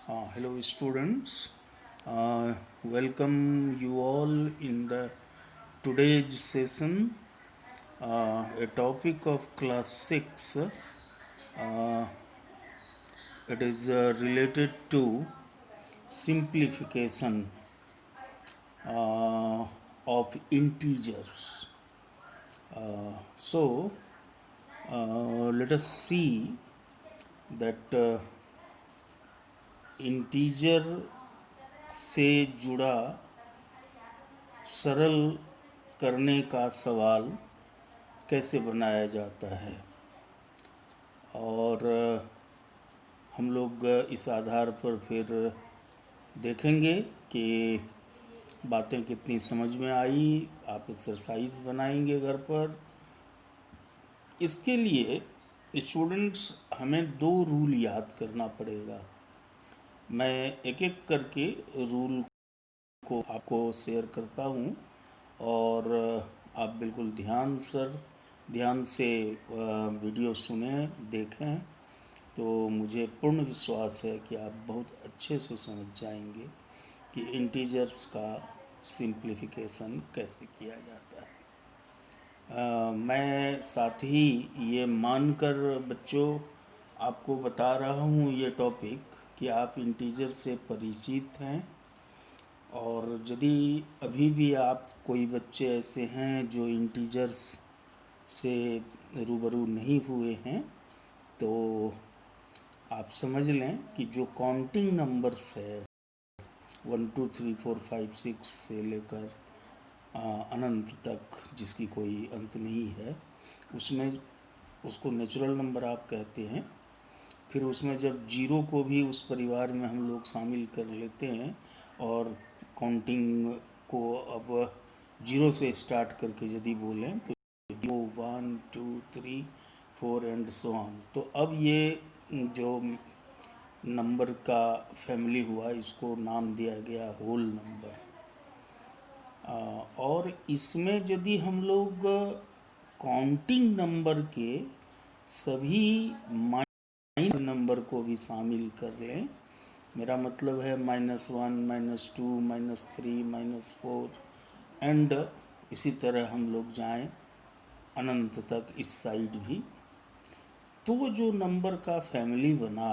Hello students. Welcome you all in the today's session. A topic of class 6. It is related to simplification of integers. Let us see that integer से जुड़ा सरल करने का सवाल कैसे बनाया जाता है और हम लोग इस आधार पर फिर देखेंगे कि बातें कितनी समझ में आई। आप एक्सरसाइज बनाएंगे घर पर। इसके लिए स्टूडेंट्स हमें 2 रूल याद करना पड़ेगा। मैं एक एक करके रूल को आपको शेयर करता हूँ और आप बिल्कुल ध्यान से वीडियो सुने देखें, तो मुझे पूर्ण विश्वास है कि आप बहुत अच्छे से समझ जाएंगे कि इंटीजर्स का सिंप्लिफिकेशन कैसे किया जाता है। मैं साथ ही ये मानकर बच्चों आपको बता रहा हूँ ये टॉपिक कि आप इंटीजर से परिचित हैं, और यदि अभी भी आप कोई बच्चे ऐसे हैं जो इंटीजर्स से रूबरू नहीं हुए हैं, तो आप समझ लें कि जो काउंटिंग नंबर्स है 1 2 3 4 5 6 से लेकर अनंत तक, जिसकी कोई अंत नहीं है, उसमें उसको नेचुरल नंबर आप कहते हैं। फिर उसमें जब जीरो को भी उस परिवार में हम लोग शामिल कर लेते हैं और काउंटिंग को अब जीरो से स्टार्ट करके यदि बोलें तो 1 2 3 4 एंड सो ऑन, तो अब ये जो नंबर का फैमिली हुआ इसको नाम दिया गया होल नंबर। और इसमें यदि हम लोग काउंटिंग नंबर के सभी माइनस नंबर को भी शामिल कर लें, मेरा मतलब है -1 -2 -3 -4 एंड इसी तरह हम लोग जाएं अनंत तक इस साइड भी, तो जो नंबर का फैमिली बना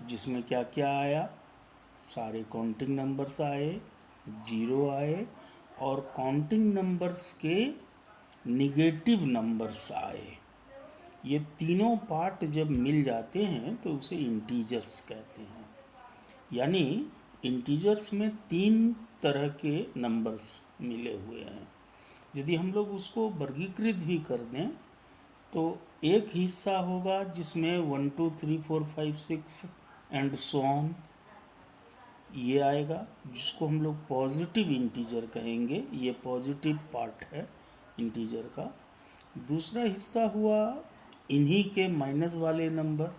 जिसमें क्या क्या आया, सारे काउंटिंग नंबर्स आए, जीरो आए और काउंटिंग नंबर्स के निगेटिव नंबर्स आए। ये तीनों पार्ट जब मिल जाते हैं तो उसे इंटीजर्स कहते हैं। यानी इंटीजर्स में 3 तरह के नंबर्स मिले हुए हैं। यदि हम लोग उसको वर्गीकृत भी कर दें तो एक हिस्सा होगा जिसमें 1 2 3 4 5 6 एंड सो ऑन ये आएगा, जिसको हम लोग पॉजिटिव इंटीजर कहेंगे। ये पॉजिटिव पार्ट है इंटीजर का। दूसरा हिस्सा हुआ इन्हीं के माइनस वाले number,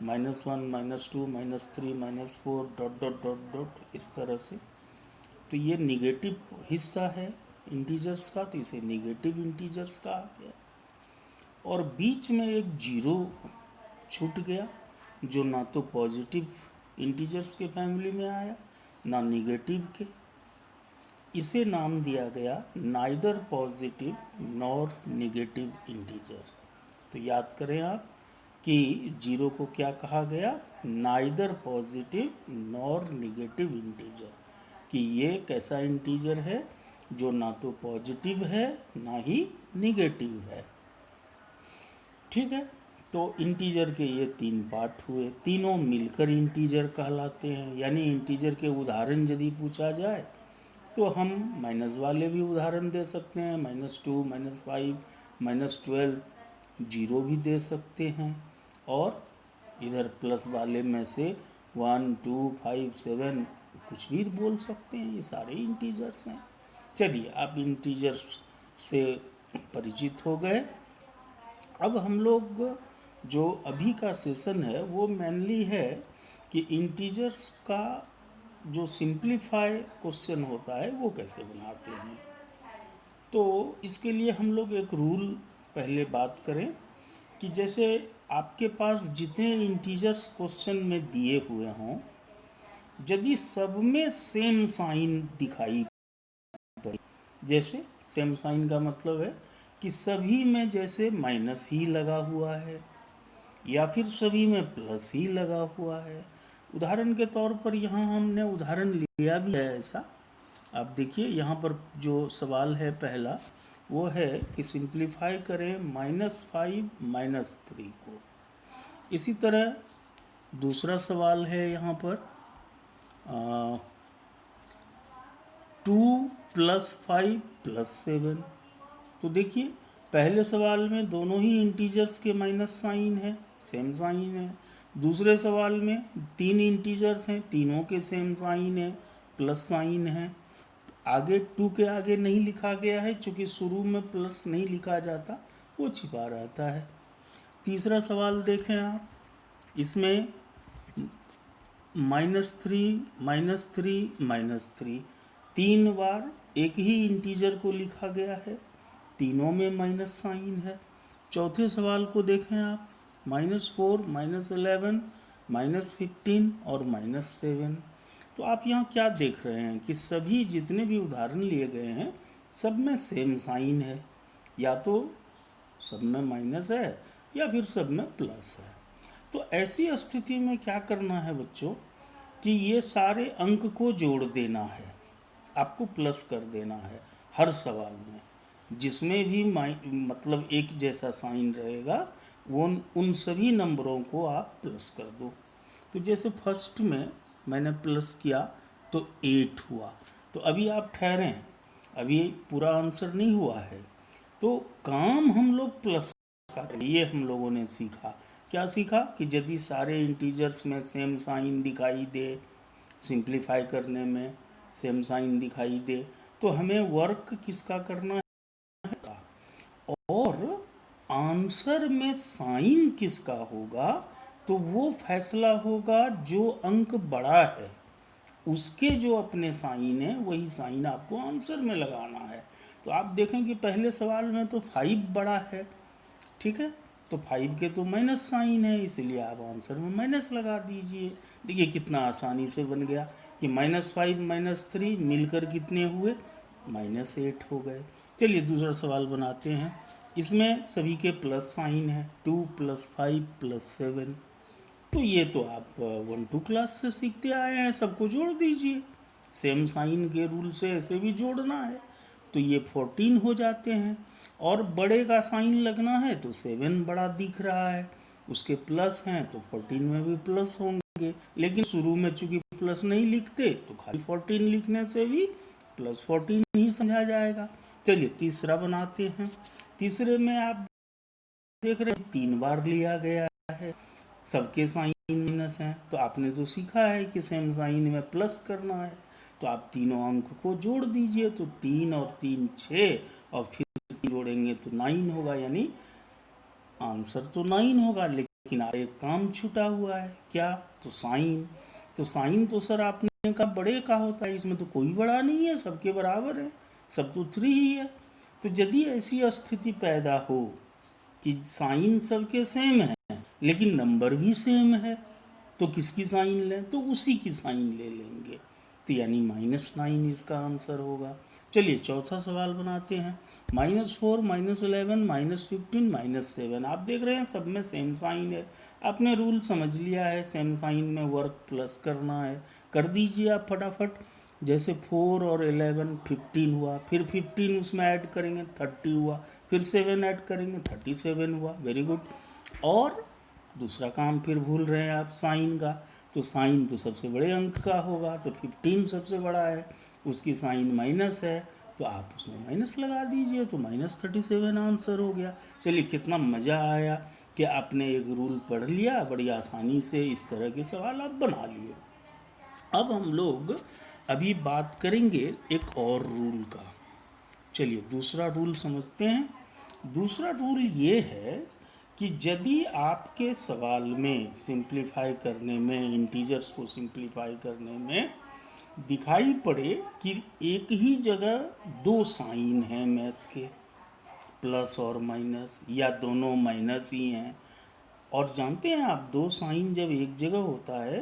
-1 -2 -3 -4 dot dot dot dot इस तरह से। तो ये निगेटिव हिस्सा है इंटीजर्स का, तो इसे निगेटिव इंटीजर्स कहा गया। और बीच में एक जीरो छूट गया जो ना तो पॉजिटिव इंटीजर्स के फैमिली में आया ना निगेटिव के। इसे नाम दिया गया neither positive nor negative integer. तो याद करें आप कि जीरो को क्या कहा गया, neither positive nor negative integer, कि ये कैसा इंटीजर है जो ना तो पॉजिटिव है ना ही निगेटिव है। ठीक है, तो इंटीजर के ये 3 पार्ट हुए, तीनों मिलकर इंटीजर कहलाते हैं। यानी इंटीजर के उदाहरण यदि पूछा जाए तो हम माइनस वाले भी उदाहरण दे सकते हैं, -2 -5 -12, जीरो भी दे सकते हैं, और इधर प्लस वाले में से 1 2 5 7 कुछ भी बोल सकते हैं। ये सारे इंटीजर्स हैं। चलिए, आप इंटीजर्स से परिचित हो गए। अब हम लोग जो अभी का सेशन है वो मेनली है कि इंटीजर्स का जो सिंप्लीफाई क्वेश्चन होता है वो कैसे बनाते हैं। तो इसके लिए हम लोग एक रूल पहले बात करें कि जैसे आपके पास जितने इंटीजर्स क्वेश्चन में दिए हुए हों, यदि सब में सेम साइन दिखाई पड़े, जैसे सेम साइन का मतलब है कि सभी में जैसे माइनस ही लगा हुआ है या फिर सभी में प्लस ही लगा हुआ है। उदाहरण के तौर पर यहाँ हमने उदाहरण लिया भी है ऐसा। आप देखिए यहाँ पर जो सवाल है पहला, वो है कि सिंप्लीफाई करें -5 -3 को। इसी तरह दूसरा सवाल है यहाँ पर 2 + 5 + 7। तो देखिए पहले सवाल में दोनों ही इंटीजर्स के माइनस साइन है, सेम साइन है। दूसरे सवाल में 3 इंटीजर्स हैं, तीनों के सेम साइन है, प्लस साइन है। आगे 2 के आगे नहीं लिखा गया है क्योंकि शुरू में प्लस नहीं लिखा जाता, वो छिपा रहता है। तीसरा सवाल देखें आप, इसमें -3 -3 तीन बार एक ही इंटीजर को लिखा गया है, तीनों में माइनस साइन है। चौथे सवाल को देखें आप, -4 -11 -15 और -7। तो आप यहाँ क्या देख रहे हैं कि सभी जितने भी उदाहरण लिए गए हैं सब में सेम साइन है, या तो सब में माइनस है या फिर सब में प्लस है। तो ऐसी स्थिति में क्या करना है बच्चों कि ये सारे अंक को जोड़ देना है, आपको प्लस कर देना है हर सवाल में। जिसमें भी मतलब एक जैसा साइन रहेगा वो उन सभी नंबरों को आप प्लस कर दो। तो जैसे फर्स्ट में मैंने प्लस किया तो 8 हुआ। तो अभी आप ठहरें, अभी पूरा आंसर नहीं हुआ है, तो काम हम लोग प्लस का ये हम लोगों ने सीखा। क्या सीखा कि यदि सारे इंटीजर्स में सेम साइन दिखाई दे, सिंप्लीफाई करने में सेम साइन दिखाई दे, तो हमें वर्क किसका करना है और आंसर में साइन किसका होगा, तो वो फैसला होगा जो अंक बड़ा है उसके जो अपने साइन है वही साइन आपको आंसर में लगाना है। तो आप देखें कि पहले सवाल में तो 5 बड़ा है, ठीक है, तो 5 के तो माइनस साइन है, इसलिए आप आंसर में माइनस लगा दीजिए। देखिए कितना आसानी से बन गया कि -5 -3 मिलकर कितने हुए, -8 हो गए। चलिए दूसरा सवाल बनाते हैं। इसमें सभी के प्लस साइन है, 2 + 5 + 7। तो ये तो आप 1-2 क्लास से सीखते आए हैं, सबको जोड़ दीजिए। सेम साइन के रूल से ऐसे भी जोड़ना है, तो ये 14 हो जाते हैं। और बड़े का साइन लगना है तो 7 बड़ा दिख रहा है, उसके प्लस हैं तो 14 में भी प्लस होंगे। लेकिन शुरू में चूंकि प्लस नहीं लिखते तो खाली 14 लिखने से भी +14 ही समझा जाएगा। चलिए तीसरा बनाते हैं। तीसरे में आप देख रहे हैं 3 बार लिया गया है, सबके साइन माइनस हैं, तो आपने तो सीखा है कि सेम साइन में प्लस करना है। तो आप तीनों अंक को जोड़ दीजिए, तो 3 और 3 6 और फिर जोड़ेंगे तो 9 होगा, यानी आंसर तो 9 होगा। लेकिन एक काम छूटा हुआ है, क्या, तो साइन। तो साइन तो सर आपने कहा बड़े का होता है, इसमें तो कोई बड़ा नहीं है, सबके बराबर है, सब तो 3 ही है। तो यदि ऐसी स्थिति पैदा हो कि साइन सबके सेम है लेकिन नंबर भी सेम है, तो किसकी साइन लें, तो उसी की साइन ले लेंगे, तो यानी -9 इसका आंसर होगा। चलिए चौथा सवाल बनाते हैं। -4 -11 -15 -7। आप देख रहे हैं सब में सेम साइन है, आपने रूल समझ लिया है, सेम साइन में वर्क प्लस करना है, कर दीजिए आप फटाफट। जैसे 4 और 11 15 हुआ, फिर 15 उसमें ऐड करेंगे 30 हुआ, फिर 7 ऐड करेंगे 37 हुआ, वेरी गुड। और दूसरा काम फिर भूल रहे हैं आप, साइन का। तो साइन तो सबसे बड़े अंक का होगा, तो 15 सबसे बड़ा है, उसकी साइन माइनस है, तो आप उसमें माइनस लगा दीजिए, तो -37 आंसर हो गया। चलिए कितना मज़ा आया कि आपने एक रूल पढ़ लिया, बड़ी आसानी से इस तरह के सवाल आप बना लिए। अब हम लोग अभी बात करेंगे एक और रूल का। चलिए दूसरा रूल समझते हैं। दूसरा रूल ये है कि यदि आपके सवाल में सिंप्लीफाई करने में, इंटीजर्स को सिंप्लीफाई करने में दिखाई पड़े कि एक ही जगह 2 साइन हैं मैथ के, प्लस और माइनस, या दोनों माइनस ही हैं, और जानते हैं आप, दो साइन जब एक जगह होता है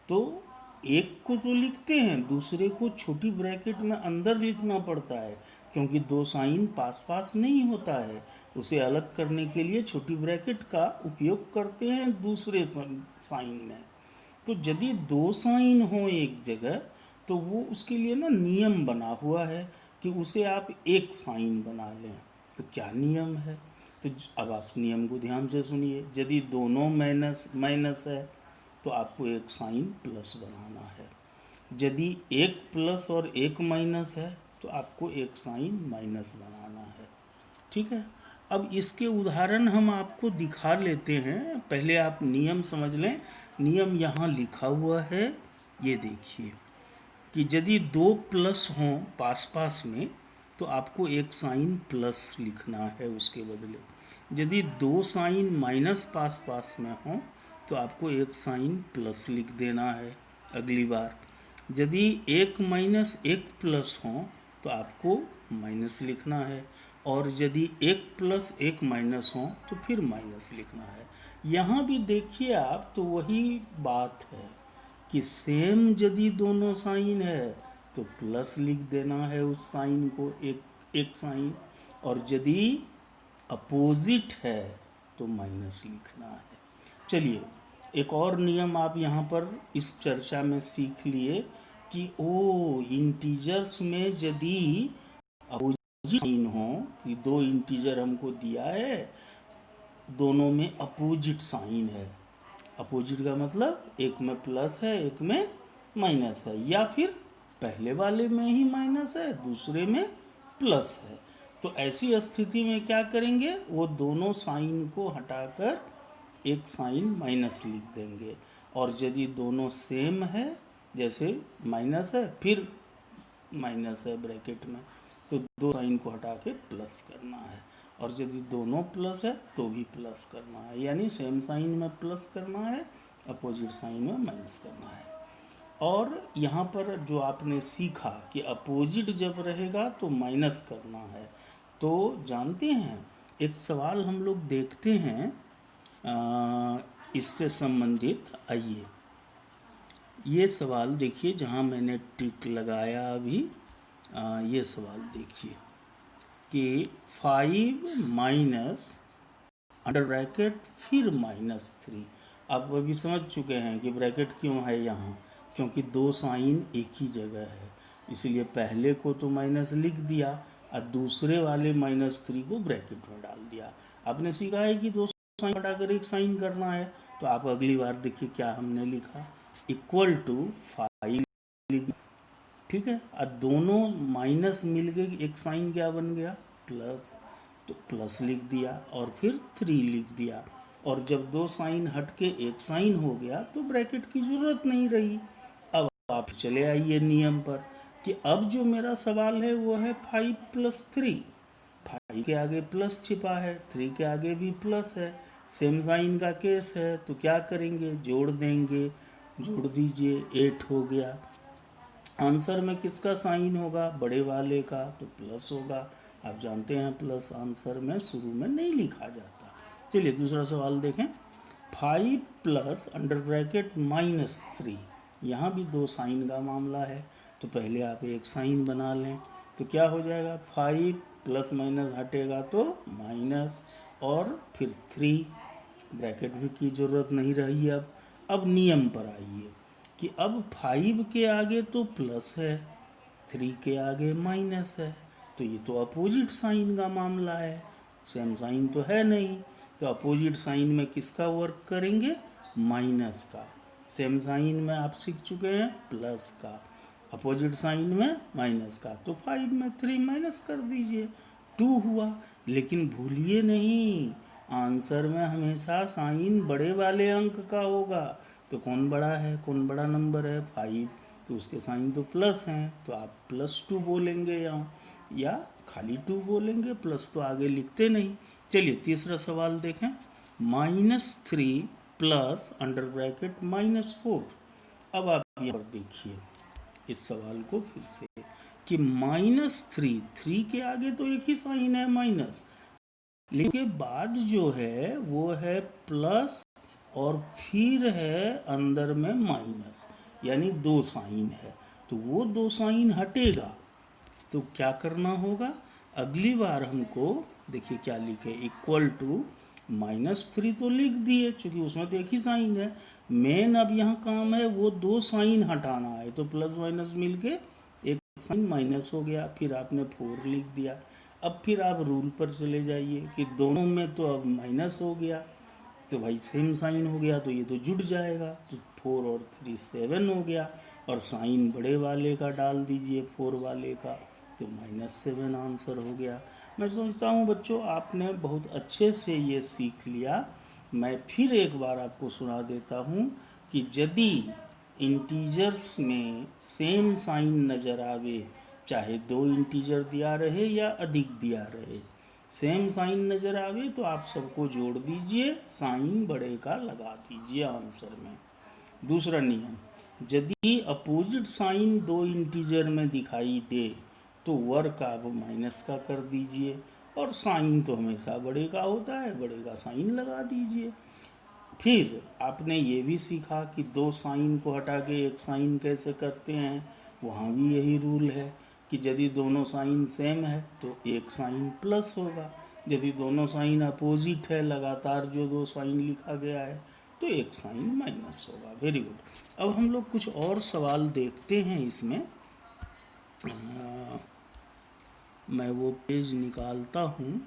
तो एक को तो लिखते हैं, दूसरे को छोटी ब्रैकेट में अंदर लिखना पड़ता है, क्योंकि दो साइन पास पास नहीं होता है। उसे अलग करने के लिए छोटी ब्रैकेट का उपयोग करते हैं दूसरे साइन में। तो यदि दो साइन हो एक जगह तो वो उसके लिए ना नियम बना हुआ है कि उसे आप एक साइन बना लें। तो क्या नियम है? तो अब आप नियम को ध्यान से सुनिए। यदि दोनों माइनस माइनस है तो आपको एक साइन प्लस बनाना है। यदि एक प्लस और एक माइनस है तो आपको एक साइन माइनस बनाना है। ठीक है। अब इसके उदाहरण हम आपको दिखा लेते हैं। पहले आप नियम समझ लें। नियम यहाँ लिखा हुआ है, ये देखिए कि यदि दो प्लस हों पास पास में तो आपको एक साइन प्लस लिखना है उसके बदले। यदि दो साइन माइनस पास पास में हों तो आपको एक साइन प्लस लिख देना है अगली बार। यदि एक माइनस एक प्लस हो तो आपको माइनस लिखना है, और यदि एक प्लस एक माइनस हो तो फिर माइनस लिखना है। यहाँ भी देखिए आप, तो वही बात है कि सेम यदि दोनों साइन है तो प्लस लिख देना है उस साइन को, एक एक साइन, और यदि अपोजिट है तो माइनस लिखना है। चलिए, एक और नियम आप यहाँ पर इस चर्चा में सीख लिए कि ओ इंटीजर्स में यदि अपोजिट साइन हो, कि दो इंटीजर हमको दिया है, दोनों में अपोजिट साइन है। अपोजिट का मतलब एक में प्लस है एक में माइनस है, या फिर पहले वाले में ही माइनस है दूसरे में प्लस है। तो ऐसी स्थिति में क्या करेंगे, वो दोनों साइन को हटाकर एक साइन माइनस लिख देंगे। और यदि दोनों सेम है, जैसे माइनस है फिर माइनस है ब्रैकेट में, तो दो साइन को हटा के प्लस करना है। और यदि दोनों प्लस है तो भी प्लस करना है, यानी सेम साइन में प्लस करना है, अपोजिट साइन में माइनस करना है। और यहाँ पर जो आपने सीखा कि अपोजिट जब रहेगा तो माइनस करना है, तो जानते हैं एक सवाल हम लोग देखते हैं इससे संबंधित। आइए ये सवाल देखिए, जहाँ मैंने टिक लगाया अभी, ये सवाल देखिए कि 5 माइनस अंडर ब्रैकेट फिर -3। आप अभी समझ चुके हैं कि ब्रैकेट क्यों है यहाँ, क्योंकि दो साइन एक ही जगह है, इसलिए पहले को तो माइनस लिख दिया और दूसरे वाले -3 को ब्रैकेट में डाल दिया। आपने सीखा है कि दो साइन हटाकर एक साइन करना है, तो आप अगली बार देखिए क्या हमने लिखा, इक्वल टू 5 लिख। ठीक है। और दोनों माइनस मिल गए, एक साइन क्या बन गया, प्लस, तो प्लस लिख दिया और फिर 3 लिख दिया। और जब दो साइन हट के एक साइन हो गया तो ब्रैकेट की ज़रूरत नहीं रही। अब आप चले आइए नियम पर कि अब जो मेरा सवाल है वो है 5 + 3। 5 के आगे प्लस छिपा है, 3 के आगे भी प्लस है, सेम साइन का केस है, तो क्या करेंगे, जोड़ देंगे। जोड़ दीजिए, 8 हो गया। आंसर में किसका साइन होगा, बड़े वाले का, तो प्लस होगा। आप जानते हैं प्लस आंसर में शुरू में नहीं लिखा जाता। चलिए दूसरा सवाल देखें। 5 प्लस अंडर ब्रैकेट -3, यहाँ भी दो साइन का मामला है, तो पहले आप एक साइन बना लें। तो क्या हो जाएगा, 5 प्लस माइनस हटेगा तो माइनस, और फिर 3, ब्रैकेट भी की ज़रूरत नहीं रही। अब नियम पर आइए कि अब 5 के आगे तो प्लस है, 3 के आगे माइनस है, तो ये तो अपोजिट साइन का मामला है, सेम साइन तो है नहीं। तो अपोजिट साइन में किसका वर्क करेंगे, माइनस का। सेम साइन में आप सीख चुके हैं प्लस का, अपोजिट साइन में माइनस का। तो 5 में 3 माइनस कर दीजिए, 2 हुआ। लेकिन भूलिए नहीं, आंसर में हमेशा साइन बड़े वाले अंक का होगा। तो कौन बड़ा है, कौन बड़ा नंबर है, 5, तो उसके साइन तो प्लस हैं, तो आप +2 बोलेंगे या खाली 2 बोलेंगे, प्लस तो आगे लिखते नहीं। चलिए तीसरा सवाल देखें। -3 प्लस अंडर ब्रैकेट -4। अब आप यहाँ पर देखिए इस सवाल को फिर से कि -3, 3 के आगे तो एक ही साइन है माइनस, लेकिन के बाद जो है वो है प्लस और फिर है अंदर में माइनस, यानी दो साइन है, तो वो दो साइन हटेगा। तो क्या करना होगा, अगली बार हमको देखिए क्या लिखे, इक्वल टू -3 तो लिख दिए क्योंकि उसमें तो एक ही साइन है। मेन अब यहाँ काम है वो दो साइन हटाना है, तो प्लस माइनस मिलके एक साइन माइनस हो गया, फिर आपने 4 लिख दिया। अब फिर आप रूल पर चले जाइए कि दोनों में तो अब माइनस हो गया, तो भाई सेम साइन हो गया तो ये तो जुड़ जाएगा, तो 4 और 3 7 हो गया, और साइन बड़े वाले का डाल दीजिए 4 वाले का, तो -7 आंसर हो गया। मैं सोचता हूँ बच्चों आपने बहुत अच्छे से ये सीख लिया। मैं फिर एक बार आपको सुना देता हूँ कि यदि इंटीजर्स में सेम साइन नज़र आवे, चाहे दो इंटीजर दिया रहे या अधिक दिया रहे, सेम साइन नज़र आवे तो आप सबको जोड़ दीजिए, साइन बड़े का लगा दीजिए आंसर में। दूसरा नियम, यदि अपोजिट साइन दो इंटीजर में दिखाई दे तो वर्क आप माइनस का कर दीजिए, और साइन तो हमेशा बड़े का होता है, बड़े का साइन लगा दीजिए। फिर आपने ये भी सीखा कि दो साइन को हटा के एक साइन कैसे करते हैं, वहाँ भी यही रूल है कि यदि दोनों साइन सेम है तो एक साइन प्लस होगा, यदि दोनों साइन अपोजिट है, लगातार जो दो साइन लिखा गया है, तो एक साइन माइनस होगा। Very good. अब हम लोग कुछ और सवाल देखते हैं इसमें। मैं वो पेज निकालता हूँ।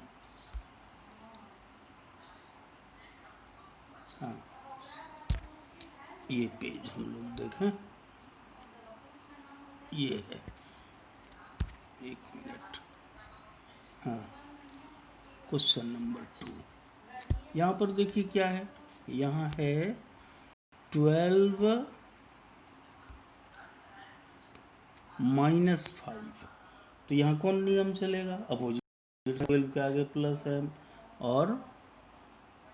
हाँ, ये पेज हम लोग देखें, ये है, एक मिनट। हाँ, क्वेश्चन नंबर 2 यहाँ पर देखिए क्या है, यहाँ है 12 -5, तो यहाँ कौन नियम चलेगा, अपोजिट। 12 के आगे प्लस है और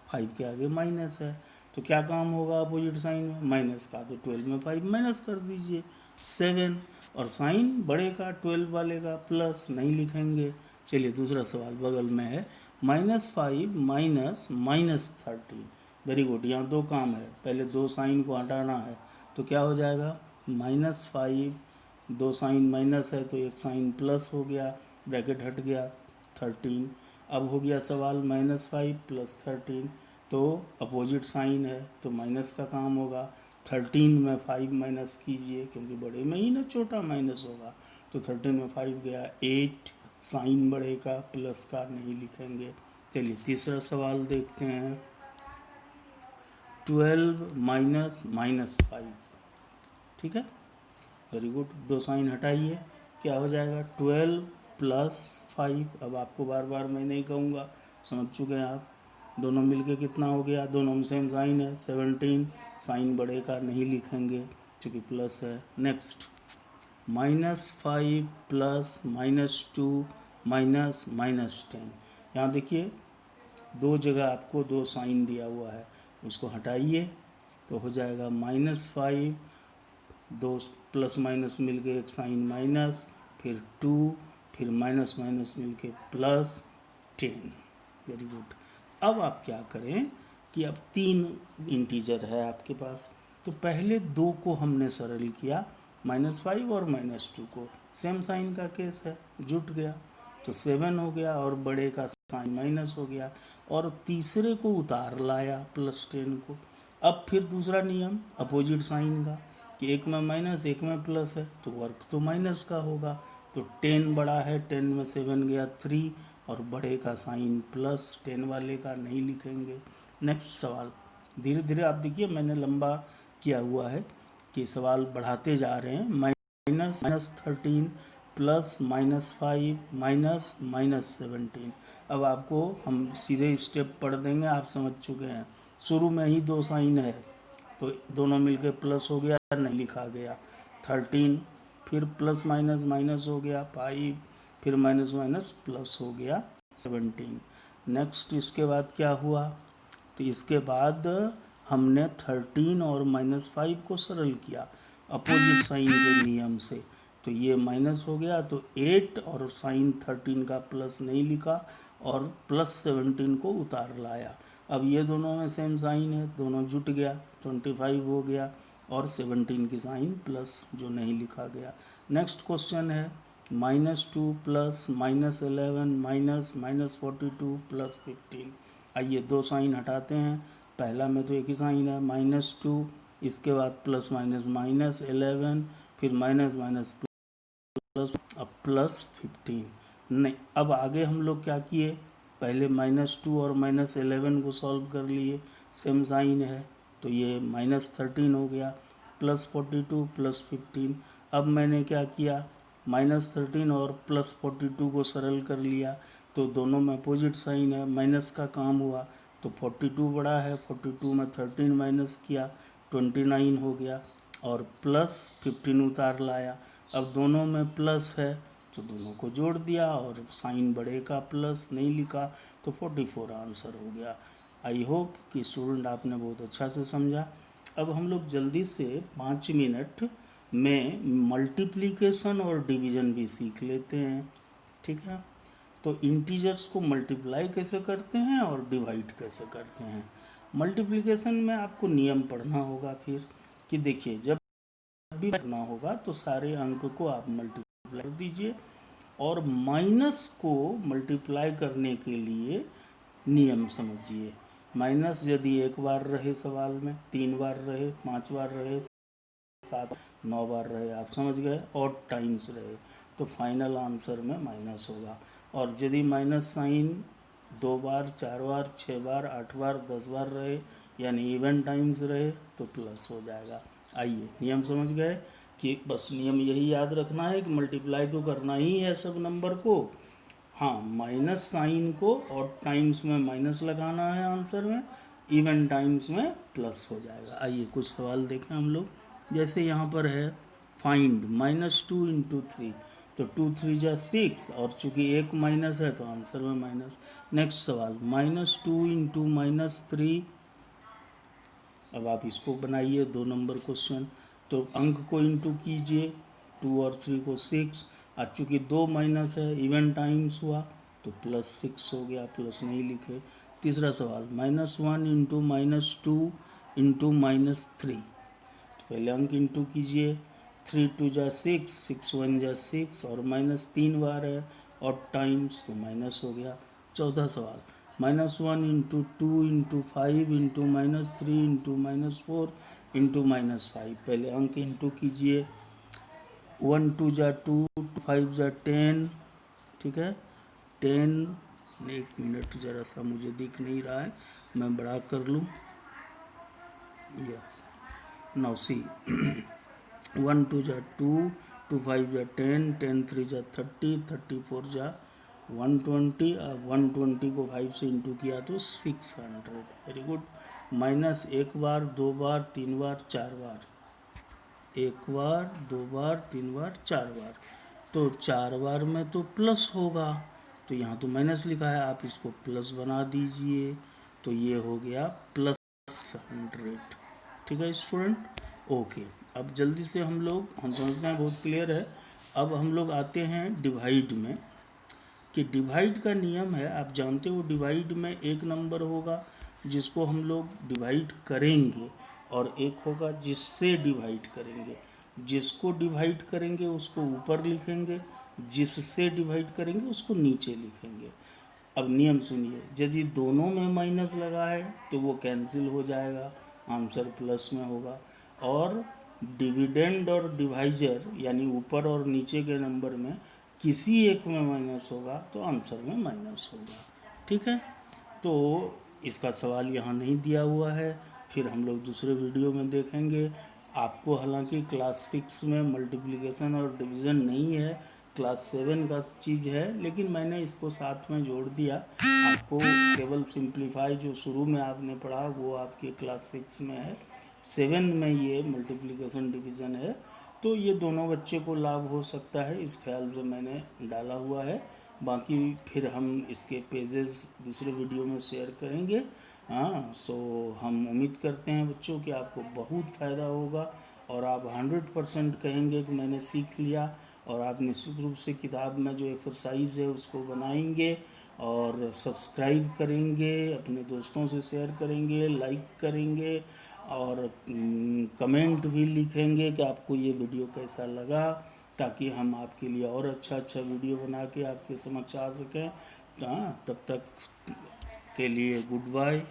5 के आगे माइनस है, तो क्या काम होगा अपोजिट साइन में, माइनस का, तो 12 में 5 माइनस कर दीजिए 7, और साइन बड़े का 12 वाले का प्लस नहीं लिखेंगे। चलिए दूसरा सवाल बगल में है, -5 -13। Very good. यहाँ दो काम है, पहले दो साइन को हटाना है, तो क्या हो जाएगा, -5, दो साइन माइनस है तो एक साइन प्लस हो गया, ब्रैकेट हट गया, 13। अब हो गया सवाल -5 + 13, तो अपोजिट साइन है तो माइनस का काम होगा। 13 में 5 माइनस कीजिए क्योंकि बड़े में ही ना छोटा माइनस होगा, तो 13 में 5 गया 8, साइन बड़े का प्लस का नहीं लिखेंगे। चलिए तीसरा सवाल देखते हैं, 12 -5, ठीक है, वेरी गुड। दो साइन हटाइए, क्या हो जाएगा, 12 + 5। अब आपको बार बार मैं नहीं कहूँगा, समझ चुके हैं आप। दोनों मिलके कितना हो गया, दोनों में सेम साइन है, 17, साइन बड़े का नहीं लिखेंगे क्योंकि प्लस है। नेक्स्ट, -5 + -2 -10। यहाँ देखिए दो जगह आपको दो साइन दिया हुआ है, उसको हटाइए तो हो जाएगा -5, दो प्लस माइनस मिलके एक साइन माइनस, फिर 2, फिर माइनस माइनस मिलके +10। Very good. अब आप क्या करें कि अब 3 इंटीजर है आपके पास, तो पहले दो को हमने सरल किया, -5 और -2 को, सेम साइन का केस है, जुट गया, तो 7 हो गया और बड़े का साइन माइनस हो गया, और तीसरे को उतार लाया +10 को। अब फिर दूसरा नियम अपोजिट साइन का कि एक में माइनस एक में प्लस है, तो वर्क तो माइनस का होगा, तो 10 बड़ा है, 10 में 7 गया 3, और बड़े का साइन प्लस, 10 वाले का नहीं लिखेंगे। नेक्स्ट सवाल, धीरे धीरे आप देखिए मैंने लंबा किया हुआ है कि सवाल बढ़ाते जा रहे हैं। -13 + -5 -17। अब आपको हम सीधे स्टेप पढ़ देंगे, आप समझ चुके हैं। शुरू में ही दो साइन है तो दोनों मिलके प्लस हो गया, नहीं लिखा गया, 13, फिर प्लस माइनस माइनस हो गया 5, फिर माइनस माइनस प्लस हो गया 17। नेक्स्ट इसके बाद क्या हुआ, तो इसके बाद हमने 13 और -5 को सरल किया अपोजिट साइन के नियम से, तो ये माइनस हो गया, तो 8 और साइन 13 का प्लस नहीं लिखा, और +17 को उतार लाया। अब ये दोनों में सेम साइन है, दोनों जुट गया, 25 हो गया और 17 की साइन प्लस जो नहीं लिखा गया। नेक्स्ट क्वेश्चन है -2 प्लस -11 माइनस -42 प्लस 15। आइए दो साइन हटाते हैं, पहला में तो एक ही साइन है -2, इसके बाद प्लस माइनस -11, फिर माइनस माइनस प्लस, अब +15। नहीं, अब आगे हम लोग क्या किए, पहले -2 और -11 को सॉल्व कर लिए, सेम साइन है तो ये -13 हो गया, +42 +15। अब मैंने क्या किया, -13 और +42 को सरल कर लिया, तो दोनों में अपोजिट साइन है, माइनस का काम हुआ, तो 42 बड़ा है, 42 में 13 माइनस किया, 29 हो गया, और +15 उतार लाया। अब दोनों में प्लस है तो दोनों को जोड़ दिया और साइन बड़े का प्लस नहीं लिखा, तो 44 आंसर हो गया। आई होप कि स्टूडेंट आपने बहुत अच्छा से समझा। अब हम लोग जल्दी से 5 मिनट में मल्टीप्लिकेशन और डिवीजन भी सीख लेते हैं, ठीक है। तो इंटीजर्स को मल्टीप्लाई कैसे करते हैं और डिवाइड कैसे करते हैं। मल्टीप्लिकेशन में आपको नियम पढ़ना होगा फिर, कि देखिए जब भी करना होगा तो सारे अंक को आप मल्टीप्लाई कर दीजिए, और माइनस को मल्टीप्लाई करने के लिए नियम समझिए। माइनस यदि एक बार रहे सवाल में, 3 बार रहे, 5 बार रहे, 7 9 बार रहे, आप समझ गए, और टाइम्स रहे, तो फाइनल आंसर में माइनस होगा। और यदि माइनस साइन 2 बार, 4 बार, 6 बार, 8 बार, 10 बार रहे, यानी इवन टाइम्स रहे, तो प्लस हो जाएगा। आइए नियम समझ गए, कि बस नियम यही याद रखना है कि मल्टीप्लाई तो करना ही है सब नंबर को, हाँ माइनस साइन को और टाइम्स में माइनस लगाना है आंसर में, इवन टाइम्स में प्लस हो जाएगा। आइए कुछ सवाल देखें हम लोग, जैसे यहाँ पर है फाइंड -2 × 3, तो 2 3 जा 6, और चूंकि एक माइनस है तो आंसर में माइनस। नेक्स्ट सवाल -2 × -3, अब आप इसको बनाइए 2 नंबर क्वेश्चन, तो अंक को इंटू कीजिए, 2 और 3 को 6, आज चूँकि 2 माइनस है, इवन टाइम्स हुआ तो +6 हो गया, प्लस नहीं लिखे। तीसरा सवाल -1 × -2 × -3, तो पहले अंक इंटू कीजिए, 3 2 जा 6, 6 1 जा 6, और माइनस 3 बार है और टाइम्स, तो माइनस हो गया। चौथा सवाल -1 × 2 × 5 × -3 × -4 × -5, पहले अंक इंटू कीजिए, 1 2 जा 2, 5 जा 10, ठीक है 10। एक मिनट ज़रा सा मुझे दिख नहीं रहा है, मैं बड़ा कर लूँ, यस नाउ सी 1 2 जा 2, 2 5 जा 10, 10 3 जा 30, 34 जा 120, अब 120 को 5 से इंटू किया तो 600, वेरी गुड। माइनस एक बार, 2 बार, 3 बार, 4 बार, एक बार, 2 बार, 3 बार, 4 बार, तो 4 बार में तो प्लस होगा, तो यहाँ तो माइनस लिखा है, आप इसको प्लस बना दीजिए, तो ये हो गया +100, ठीक है स्टूडेंट, ओके। अब जल्दी से हम समझते हैं, बहुत क्लियर है। अब हम लोग आते हैं डिवाइड में, कि डिवाइड का नियम है, आप जानते हो डिवाइड में एक नंबर होगा जिसको हम लोग डिवाइड करेंगे, और एक होगा जिससे डिवाइड करेंगे। जिसको डिवाइड करेंगे उसको ऊपर लिखेंगे, जिससे डिवाइड करेंगे उसको नीचे लिखेंगे। अब नियम सुनिए, यदि दोनों में माइनस लगा है तो वो कैंसिल हो जाएगा, आंसर प्लस में होगा। और डिविडेंड और डिवाइजर यानी ऊपर और नीचे के नंबर में किसी एक में माइनस होगा तो आंसर में माइनस होगा, ठीक है। तो इसका सवाल यहाँ नहीं दिया हुआ है, फिर हम लोग दूसरे वीडियो में देखेंगे। आपको हालांकि क्लास 6 में मल्टीप्लिकेशन और डिवीज़न नहीं है, क्लास 7 का चीज़ है, लेकिन मैंने इसको साथ में जोड़ दिया। आपको केवल सिंप्लीफाई जो शुरू में आपने पढ़ा वो आपके क्लास 6 में है, 7 में ये मल्टीप्लिकेशन डिवीज़न है, तो ये दोनों बच्चे को लाभ हो सकता है, इस ख्याल से मैंने डाला हुआ है। बाकी फिर हम इसके पेजेस दूसरे वीडियो में शेयर करेंगे। हाँ, सो हम उम्मीद करते हैं बच्चों कि आपको बहुत फ़ायदा होगा, और आप 100% कहेंगे कि मैंने सीख लिया, और आप निश्चित रूप से किताब में जो एक्सरसाइज है उसको बनाएंगे, और सब्सक्राइब करेंगे, अपने दोस्तों से शेयर करेंगे, लाइक करेंगे और कमेंट भी लिखेंगे कि आपको ये वीडियो कैसा लगा, ताकि हम आपके लिए और अच्छा अच्छा वीडियो बना के आपके समक्ष आ सकें। हाँ, तब तक के लिए गुड बाय।